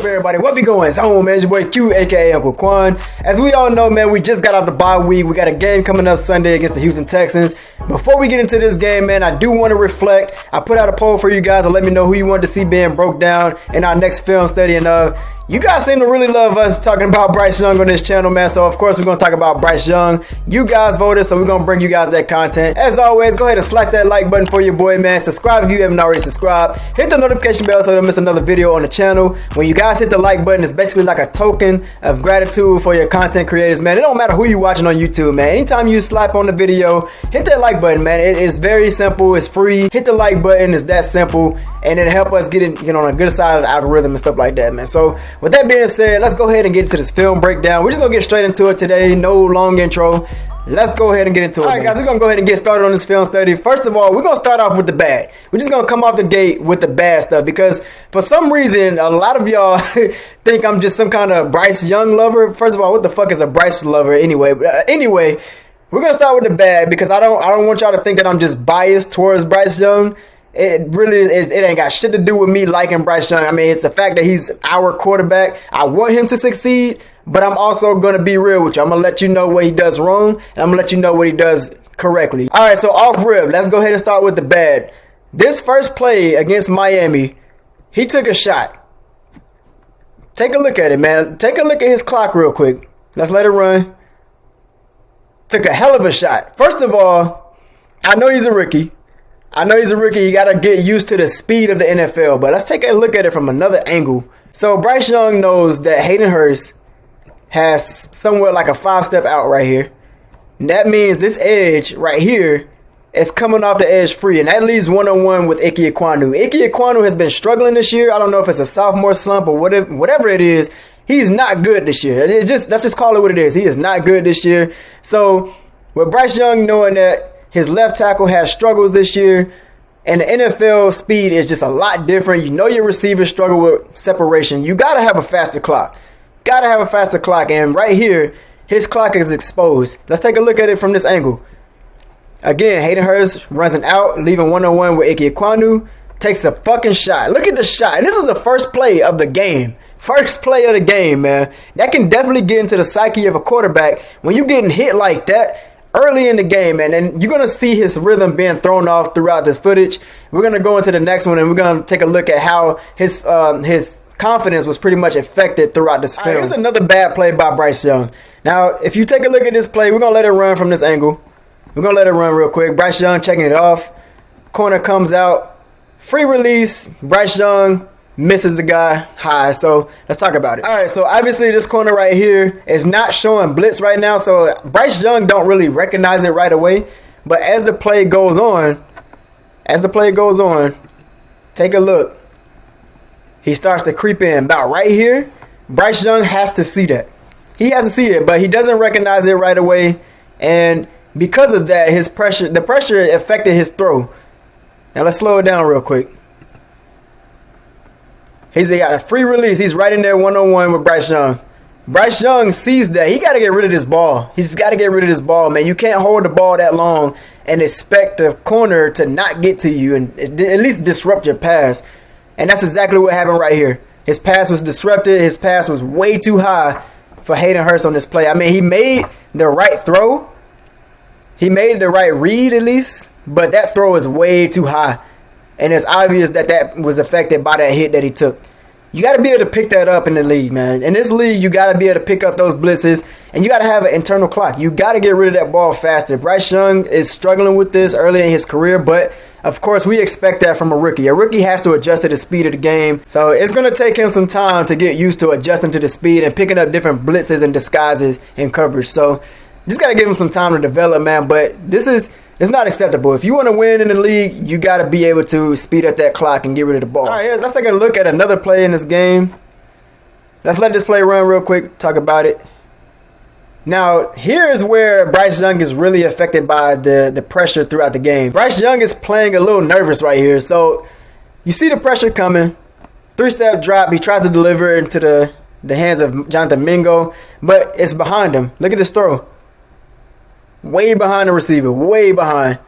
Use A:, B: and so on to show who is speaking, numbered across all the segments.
A: up, everybody? What be going on, man? It's your boy Q, aka Uncle Quan. As we all know, man, we just got out the bye week. We got a game coming up Sunday against the Houston Texans. Before we get into this game, man, I do want to reflect. I put out a poll for you guys to let me know who you want to see being broke down in our next film study. And you guys seem to really love us talking about Bryce Young on this channel, man. So, of course, we're going to talk about Bryce Young. You guys voted, so we're going to bring you guys that content. As always, go ahead and slap that like button for your boy, man. Subscribe if you haven't already subscribed. Hit the notification bell so you don't miss another video on the channel. When you guys hit the like button, it's basically like a token of gratitude for your content creators, man. It don't matter who you're watching on YouTube, man. Anytime you slap on the video, hit that like button, man. It's very simple. It's free. Hit the like button. It's that simple. And it'll help us get on a good side of the algorithm and stuff like that, man. So, with that being said, let's go ahead and get into this film breakdown. We're just going to get straight into it today. No long intro. Let's go ahead and get into it. All right, guys, we're going to go ahead and get started on this film study. First of all, we're going to start off with the bad. We're just going to come off the gate with the bad stuff because for some reason, a lot of y'all think I'm just some kind of Bryce Young lover. First of all, what the fuck is a Bryce lover anyway? Anyway, we're going to start with the bad because I don't want y'all to think that I'm just biased towards Bryce Young. It really is. It ain't got shit to do with me liking Bryce Young. I mean, it's the fact that he's our quarterback. I want him to succeed, but I'm also going to be real with you. I'm going to let you know what he does wrong, and I'm going to let you know what he does correctly. All right, so off rip, let's go ahead and start with the bad. This first play against Miami, he took a shot. Take a look at it, man. Take a look at his clock real quick. Let's let it run. Took a hell of a shot. First of all, I know he's a rookie. You got to get used to the speed of the NFL. But let's take a look at it from another angle. So Bryce Young knows that Hayden Hurst has somewhere like a 5-step out right here. And that means this edge right here is coming off the edge free. And that leaves one-on-one with Ike Ekwonu. Ike Ekwonu has been struggling this year. I don't know if it's a sophomore slump or whatever it is. He's not good this year. Let's just call it what it is. He is not good this year. So with Bryce Young knowing that his left tackle has struggles this year, and the NFL speed is just a lot different. You know your receivers struggle with separation. You got to have a faster clock. And right here, his clock is exposed. Let's take a look at it from this angle. Again, Hayden Hurst runs an out, leaving one-on-one with Ike Ekwonu. Takes a fucking shot. Look at the shot. And this is the first play of the game. First play of the game, man. That can definitely get into the psyche of a quarterback. When you're getting hit like that early in the game, man, and you're going to see his rhythm being thrown off throughout this footage. We're going to go into the next one, and we're going to take a look at how his confidence was pretty much affected throughout this film. Here's another bad play by Bryce Young. Now, if you take a look at this play, we're going to let it run from this angle. We're going to let it run real quick. Bryce Young checking it off. Corner comes out. Free release. Bryce Young misses the guy high. So let's talk about it. All right, so obviously this corner right here is not showing blitz right now, so Bryce Young don't really recognize it right away. But as the play goes on, take a look. He starts to creep in about right here. Bryce Young has to see that. He has to see it, but he doesn't recognize it right away. And because of that, the pressure affected his throw. Now let's slow it down real quick. He's got a free release. He's right in there one-on-one with Bryce Young. Bryce Young sees that. He got to get rid of this ball. He's got to get rid of this ball, man. You can't hold the ball that long and expect the corner to not get to you and at least disrupt your pass. And that's exactly what happened right here. His pass was disrupted. His pass was way too high for Hayden Hurst on this play. I mean, he made the right throw. He made the right read at least, but that throw is way too high. And it's obvious that was affected by that hit that he took. You got to be able to pick that up in the league, man. In this league, you got to be able to pick up those blitzes. And you got to have an internal clock. You got to get rid of that ball faster. Bryce Young is struggling with this early in his career. But, of course, we expect that from a rookie. A rookie has to adjust to the speed of the game. So it's going to take him some time to get used to adjusting to the speed and picking up different blitzes and disguises and coverage. So just got to give him some time to develop, man. But it's not acceptable. If you want to win in the league, you got to be able to speed up that clock and get rid of the ball. All right, let's take a look at another play in this game. Let's let this play run real quick, talk about it. Now, here is where Bryce Young is really affected by the pressure throughout the game. Bryce Young is playing a little nervous right here. So, you see the pressure coming. 3-step drop. He tries to deliver it into the hands of Jonathan Mingo, but it's behind him. Look at this throw. Way behind the receiver, way behind.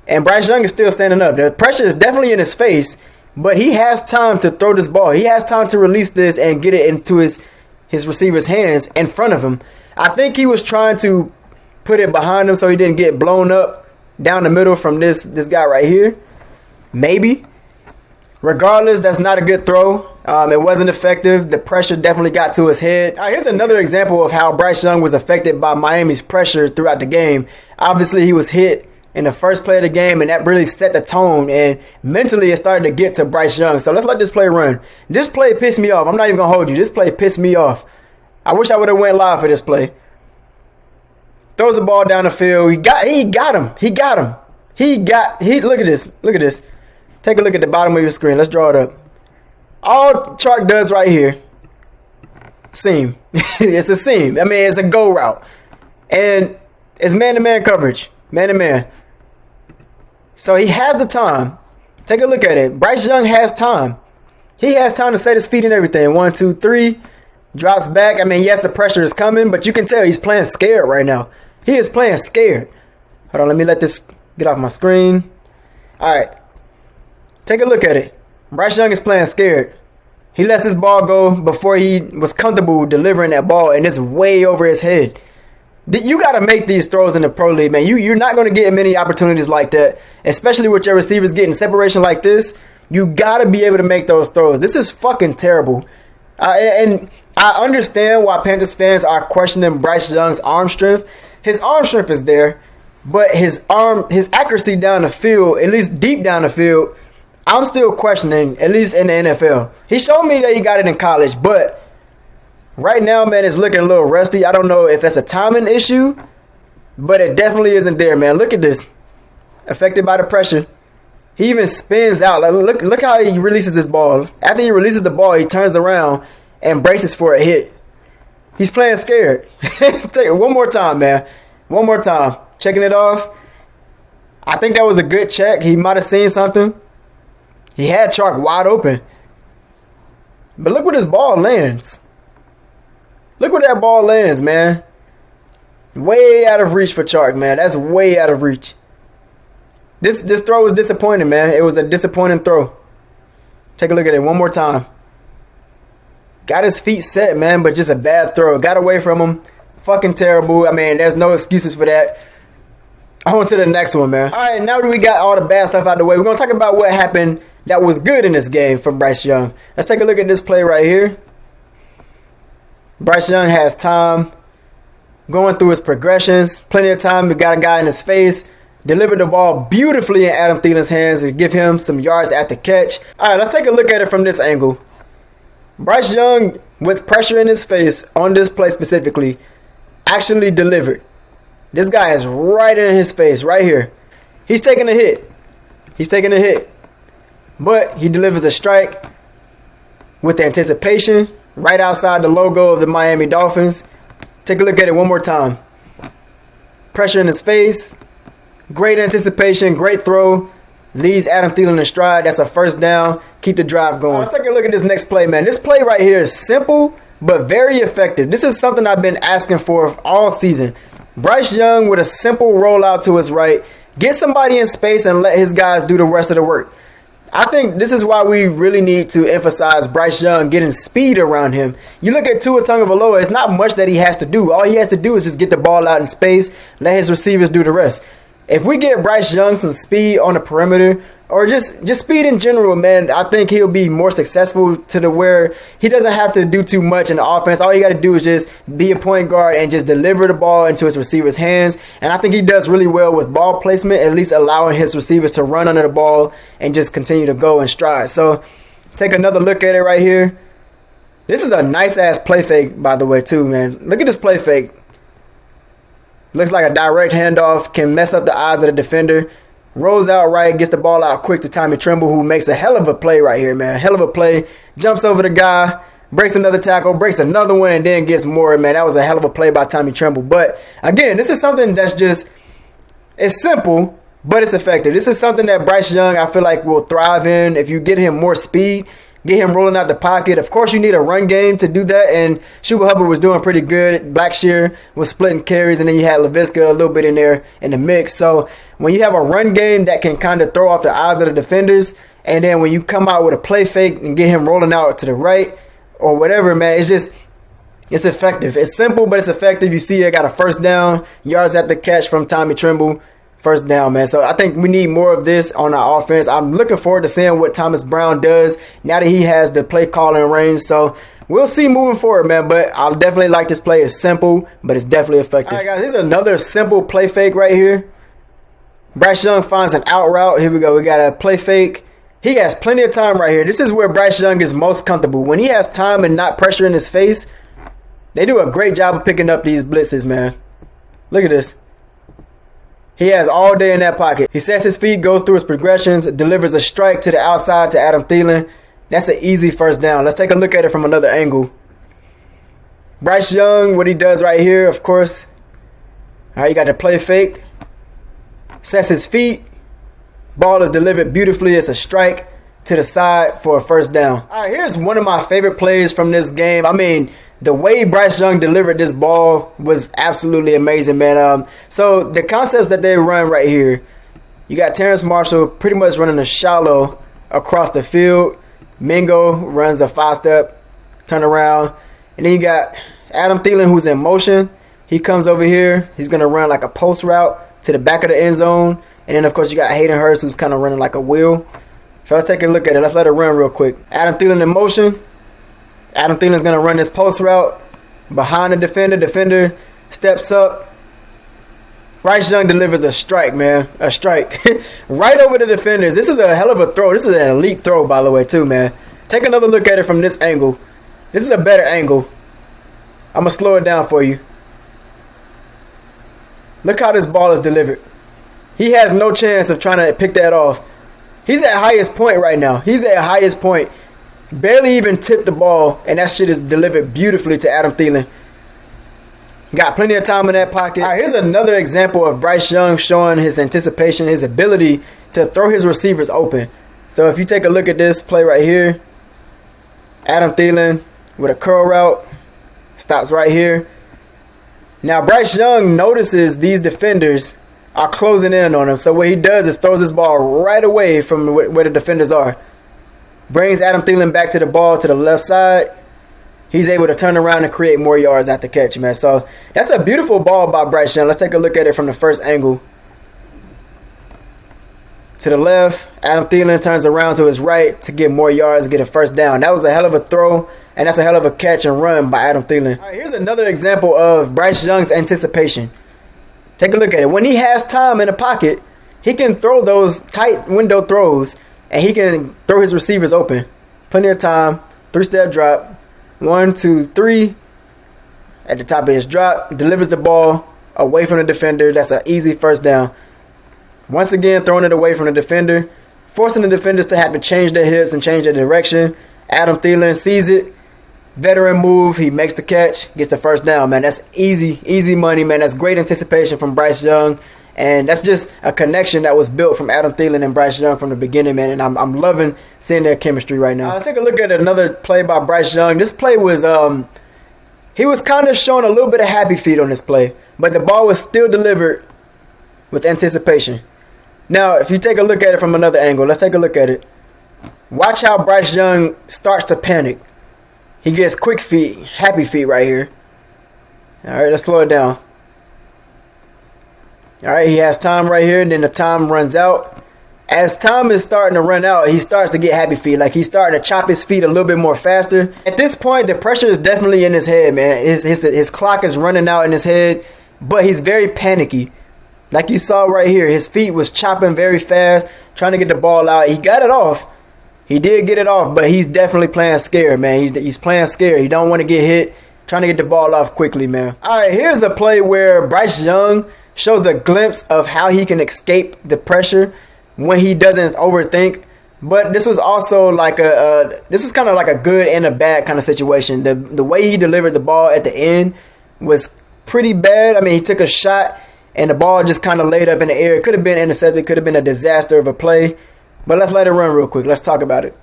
A: And Bryce Young is still standing up. The pressure is definitely in his face, But he has time to throw this ball. He has time to release this and get it into his receiver's hands in front of him. I think he was trying to put it behind him so he didn't get blown up down the middle from this guy right here. Maybe. Regardless, that's not a good throw. It wasn't effective. The pressure definitely got to his head. All right, here's another example of how Bryce Young was affected by Miami's pressure throughout the game. Obviously, he was hit in the first play of the game, and that really set the tone, and mentally it started to get to Bryce Young. So let's let this play run. This play pissed me off. I'm not even going to hold you. This play pissed me off. I wish I would have went live for this play. Throws the ball down the field. He got him. Look at this. Look at this. Take a look at the bottom of your screen. Let's draw it up. All Chark does right here, seam. It's a seam. I mean, it's a go route. And it's man-to-man coverage. Man-to-man. So he has the time. Take a look at it. Bryce Young has time. He has time to set his feet and everything. 1, 2, 3. Drops back. I mean, yes, the pressure is coming, but you can tell he's playing scared right now. He is playing scared. Hold on, let me let this get off my screen. All right. Take a look at it. Bryce Young is playing scared. He lets this ball go before he was comfortable delivering that ball, and it's way over his head. You got to make these throws in the pro league, man. You're not going to get many opportunities like that, especially with your receivers getting separation like this. You got to be able to make those throws. This is fucking terrible. And I understand why Panthers fans are questioning Bryce Young's arm strength. His arm strength is there, but his accuracy down the field, at least deep down the field, I'm still questioning, at least in the NFL. He showed me that he got it in college, but right now, man, it's looking a little rusty. I don't know if that's a timing issue, but it definitely isn't there, man. Look at this. Affected by the pressure. He even spins out. Like, look how he releases this ball. After he releases the ball, he turns around and braces for a hit. He's playing scared. Take it one more time, man. One more time. Checking it off. I think that was a good check. He might have seen something. He had Chark wide open. But look where this ball lands. Look where that ball lands, man. Way out of reach for Chark, man. That's way out of reach. This throw was disappointing, man. It was a disappointing throw. Take a look at it one more time. Got his feet set, man, but just a bad throw. Got away from him. Fucking terrible. I mean, there's no excuses for that. On to the next one, man. All right, now that we got all the bad stuff out of the way, we're going to talk about what happened that was good in this game from Bryce Young. Let's take a look at this play right here. Bryce Young has time going through his progressions. Plenty of time. We got a guy in his face. Delivered the ball beautifully in Adam Thielen's hands to give him some yards at the catch. All right, let's take a look at it from this angle. Bryce Young, with pressure in his face on this play specifically, actually delivered. This guy is right in his face, right here. He's taking a hit. He's taking a hit. But he delivers a strike with anticipation right outside the logo of the Miami Dolphins. Take a look at it one more time. Pressure in his face. Great anticipation. Great throw. Leads Adam Thielen in stride. That's a first down. Keep the drive going. Let's take a look at this next play, man. This play right here is simple but very effective. This is something I've been asking for all season. Bryce Young with a simple rollout to his right. Get somebody in space and let his guys do the rest of the work. I think this is why we really need to emphasize Bryce Young getting speed around him. You look at Tua Tagovailoa, it's not much that he has to do. All he has to do is just get the ball out in space, let his receivers do the rest. If we get Bryce Young some speed on the perimeter, or just speed in general, man, I think he'll be more successful to the where he doesn't have to do too much in the offense. All you got to do is just be a point guard and just deliver the ball into his receivers' hands. And I think he does really well with ball placement, at least allowing his receivers to run under the ball and just continue to go in stride. So take another look at it right here. This is a nice-ass play fake, by the way, too, man. Look at this play fake. Looks like a direct handoff, can mess up the eyes of the defender. Rolls out right, gets the ball out quick to Tommy Tremble, who makes a hell of a play right here, man. Hell of a play. Jumps over the guy, breaks another tackle, breaks another one, and then gets more, man. That was a hell of a play by Tommy Tremble. But, again, this is something that's just, it's simple, but it's effective. This is something that Bryce Young, I feel like, will thrive in if you get him more speed. Get him rolling out the pocket. Of course, you need a run game to do that, and Chuba Hubbard was doing pretty good. Blackshear was splitting carries, and then you had Laviska a little bit in there in the mix. So when you have a run game that can kind of throw off the eyes of the defenders, And then when you come out with a play fake and get him rolling out to the right or whatever, man, it's effective. It's simple, but it's effective. You see, I got a first down, yards after catch from Tommy Tremble. First down, man. So I think we need more of this on our offense. I'm looking forward to seeing what Thomas Brown does now that he has the play calling range. So we'll see moving forward, man. But I'll definitely like this play. It's simple, but it's definitely effective. All right, guys, here's another simple play fake right here. Bryce Young finds an out route. Here we go. We got a play fake. He has plenty of time right here. This is where Bryce Young is most comfortable. When he has time and not pressure in his face, they do a great job of picking up these blitzes, man. Look at this. He has all day in that pocket. He sets his feet, goes through his progressions, delivers a strike to the outside to Adam Thielen. That's an easy first down. Let's take a look at it from another angle. Bryce Young, what he does right here, of course. All right, you got the play fake. Sets his feet. Ball is delivered beautifully. It's a strike to the side for a first down. All right, here's one of my favorite plays from this game. I mean, the way Bryce Young delivered this ball was absolutely amazing, man. So the concepts that they run right here, you got Terrence Marshall pretty much running a shallow across the field. Mingo runs a 5-step turnaround. And then you got Adam Thielen, who's in motion. He comes over here. He's going to run like a post route to the back of the end zone. And then, of course, you got Hayden Hurst, who's kind of running like a wheel. So let's take a look at it. Let's let it run real quick. Adam Thielen in motion. Adam Thielen's going to run this post route behind the defender. Defender steps up. Bryce Young delivers a strike, man. A strike. Right over the defenders. This is a hell of a throw. This is an elite throw, by the way, too, man. Take another look at it from this angle. This is a better angle. I'm going to slow it down for you. Look how this ball is delivered. He has no chance of trying to pick that off. He's at highest point right now. He's at highest point. Barely even tipped the ball, and that shit is delivered beautifully to Adam Thielen. Got plenty of time in that pocket. All right, here's another example of Bryce Young showing his anticipation, his ability to throw his receivers open. So if you take a look at this play right here, Adam Thielen with a curl route, stops right here. Now Bryce Young notices these defenders are closing in on him. So what he does is throws this ball right away from where the defenders are. Brings Adam Thielen back to the ball to the left side. He's able to turn around and create more yards after catch, man. So that's a beautiful ball by Bryce Young. Let's take a look at it from the first angle. To the left, Adam Thielen turns around to his right to get more yards and get a first down. That was a hell of a throw, and that's a hell of a catch and run by Adam Thielen. All right, here's another example of Bryce Young's anticipation. Take a look at it. When he has time in the pocket, he can throw those tight window throws, and he can throw his receivers open. Plenty of time. 3-step drop. 1, 2, 3. At the top of his drop, delivers the ball away from the defender. That's an easy first down. Once again, throwing it away from the defender, forcing the defenders to have to change their hips and change their direction. Adam Thielen sees it. Veteran move. He makes the catch, gets the first down, man. That's easy money, man. That's great anticipation from Bryce Young. And that's just a connection that was built from Adam Thielen and Bryce Young from the beginning, man. And I'm loving seeing their chemistry right now. Let's take a look at another play by Bryce Young. This play was, he was kind of showing a little bit of happy feet on this play. But the ball was still delivered with anticipation. Now, if you take a look at it from another angle, let's take a look at it. Watch how Bryce Young starts to panic. He gets quick feet, happy feet right here. All right, let's slow it down. All right, he has time right here, and then the time runs out. As time is starting to run out, he starts to get happy feet. Like he's starting to chop his feet a little bit more faster. At this point, the pressure is definitely in his head, man. His clock is running out in his head, but he's very panicky. Like you saw right here, his feet was chopping very fast, trying to get the ball out. He got it off. He did get it off, but he's definitely playing scared, man. He's playing scared. He don't want to get hit, trying to get the ball off quickly, man. All right, here's a play where Bryce Young shows a glimpse of how he can escape the pressure when he doesn't overthink. But this was also like this is kind of like a good and a bad kind of situation. The way he delivered the ball at the end was pretty bad. I mean, he took a shot and the ball just kind of laid up in the air. It could have been intercepted. Could have been a disaster of a play. But let's let it run real quick. Let's talk about it.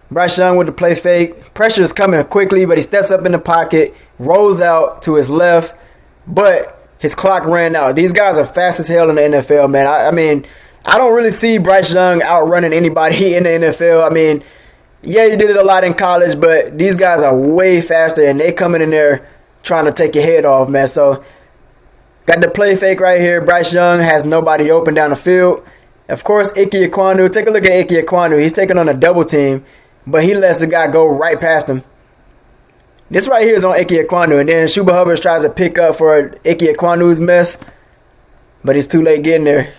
A: Bryce Young with the play fake. Pressure is coming quickly, but he steps up in the pocket, rolls out to his left, but his clock ran out. These guys are fast as hell in the NFL, man. I mean, I don't really see Bryce Young outrunning anybody in the NFL. I mean, yeah, he did it a lot in college, but these guys are way faster, and they coming in there trying to take your head off, man. So, got the play fake right here. Bryce Young has nobody open down the field. Of course, Ike Ekwonu. Take a look at Ike Ekwonu. He's taking on a double team, but he lets the guy go right past him. This right here is on Ike Ekwonu, and then Chuba Hubbard tries to pick up for Ike Ekwonu's mess, but he's too late getting there.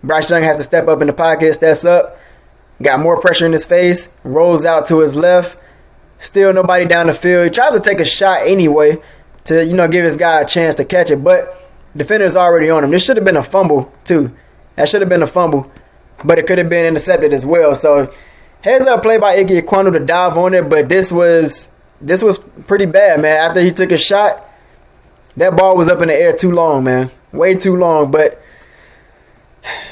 A: Bryce Young has to step up in the pocket, steps up, got more pressure in his face, rolls out to his left. Still nobody down the field. He tries to take a shot anyway to, give his guy a chance to catch it, but defender's already on him. This should have been a fumble, too. That should have been a fumble, but it could have been intercepted as well. So, heads up play by Ike Ekwonu to dive on it, but this was pretty bad, man. After he took a shot, that ball was up in the air too long, man. Way too long, but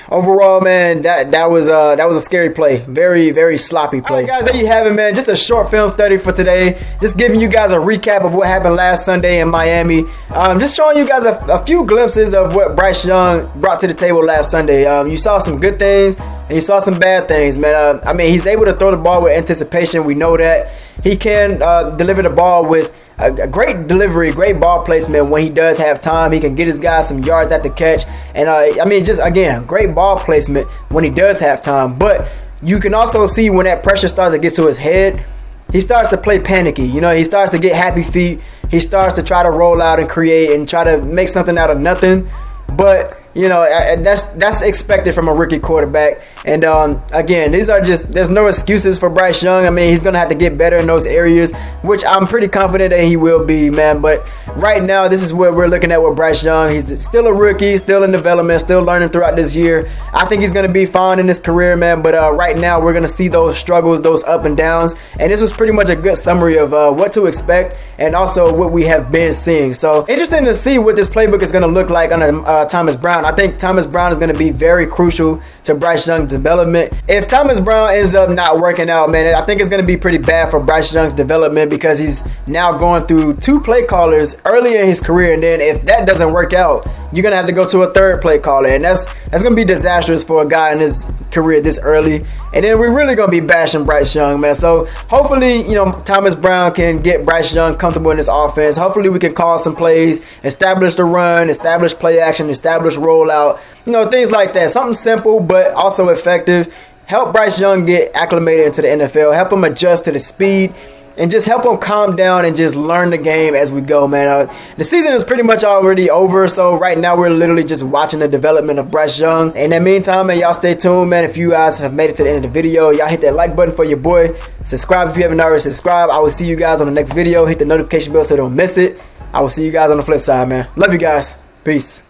A: overall, man, that was a scary play. Very, very sloppy play. All right, guys, there you have it, man. Just a short film study for today. Just giving you guys a recap of what happened last Sunday in Miami. Just showing you guys a few glimpses of what Bryce Young brought to the table last Sunday. You saw some good things and you saw some bad things, man. I mean, he's able to throw the ball with anticipation. We know that. He can deliver the ball with a great delivery, great ball placement when he does have time. He can get his guys some yards at the catch. And, I mean, just, again, great ball placement when he does have time. But you can also see when that pressure starts to get to his head, he starts to play panicky. He starts to get happy feet. He starts to try to roll out and create and try to make something out of nothing. But that's expected from a rookie quarterback. And again, there's no excuses for Bryce Young. I mean, he's gonna have to get better in those areas, which I'm pretty confident that he will be, man. But right now, this is what we're looking at with Bryce Young. He's still a rookie, still in development, still learning throughout this year. I think he's gonna be fine in his career, man. But right now, we're gonna see those struggles, those up and downs. And this was pretty much a good summary of what to expect and also what we have been seeing. So interesting to see what this playbook is gonna look like under Thomas Brown. I think Thomas Brown is going to be very crucial to Bryce Young's development. If Thomas Brown ends up not working out, man, I think it's going to be pretty bad for Bryce Young's development because he's now going through 2 play callers early in his career. And then if that doesn't work out, you're going to have to go to a 3rd play caller. And that's going to be disastrous for a guy in his career this early. And then we're really going to be bashing Bryce Young, man. So hopefully, Thomas Brown can get Bryce Young comfortable in this offense. Hopefully we can call some plays, establish the run, establish play action, establish rollout, things like that. Something simple but also effective. Help Bryce Young get acclimated into the NFL. Help him adjust to the speed. And just help him calm down and just learn the game as we go, man. The season is pretty much already over, so right now we're literally just watching the development of Bryce Young. In the meantime, man, y'all stay tuned, man. If you guys have made it to the end of the video, y'all hit that like button for your boy. Subscribe if you haven't already subscribed. I will see you guys on the next video. Hit the notification bell so you don't miss it. I will see you guys on the flip side, man. Love you guys. Peace.